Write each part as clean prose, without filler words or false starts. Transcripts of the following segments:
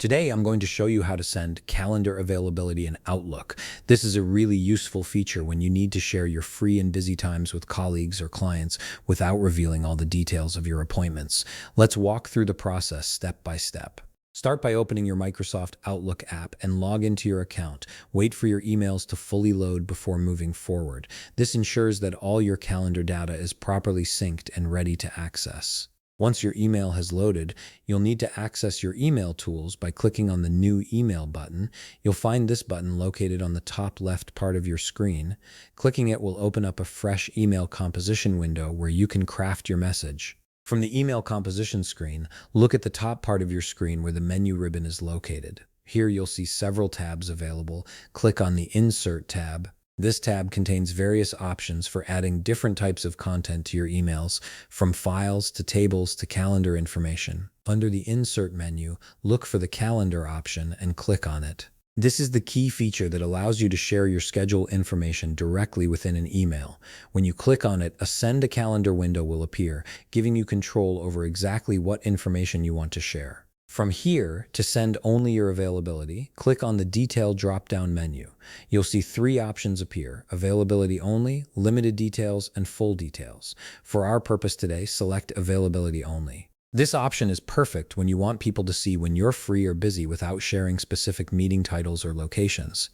Today, I'm going to show you how to send calendar availability in Outlook. This is a really useful feature when you need to share your free and busy times with colleagues or clients without revealing all the details of your appointments. Let's walk through the process step by step. Start by opening your Microsoft Outlook app and log into your account. Wait for your emails to fully load before moving forward. This ensures that all your calendar data is properly synced and ready to access. Once your email has loaded, you'll need to access your email tools by clicking on the New Email button. You'll find this button located on the top left part of your screen. Clicking it will open up a fresh email composition window where you can craft your message. From the email composition screen, look at the top part of your screen where the menu ribbon is located. Here you'll see several tabs available. Click on the Insert tab. This tab contains various options for adding different types of content to your emails, from files to tables to calendar information. Under the Insert menu, look for the Calendar option and click on it. This is the key feature that allows you to share your schedule information directly within an email. When you click on it, a Send a Calendar window will appear, giving you control over exactly what information you want to share. From here, to send only your availability, click on the Detail drop-down menu. You'll see three options appear: Availability Only, Limited Details, and Full Details. For our purpose today, select Availability Only. This option is perfect when you want people to see when you're free or busy without sharing specific meeting titles or locations.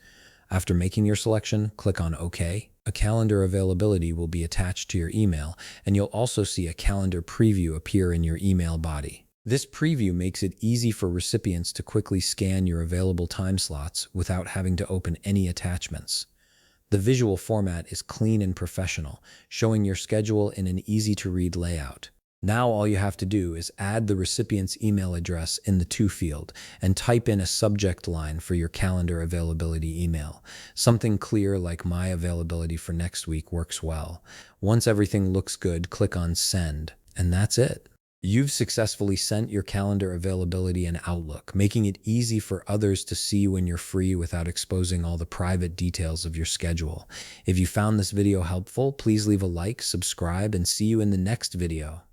After making your selection, click on OK. A calendar availability will be attached to your email, and you'll also see a calendar preview appear in your email body. This preview makes it easy for recipients to quickly scan your available time slots without having to open any attachments. The visual format is clean and professional, showing your schedule in an easy-to-read layout. Now all you have to do is add the recipient's email address in the To field and type in a subject line for your calendar availability email. Something clear like My availability for next week works well. Once everything looks good, click on Send, and that's it. You've successfully sent your calendar availability in Outlook, making it easy for others to see when you're free without exposing all the private details of your schedule. If you found this video helpful, please leave a like, subscribe, and see you in the next video.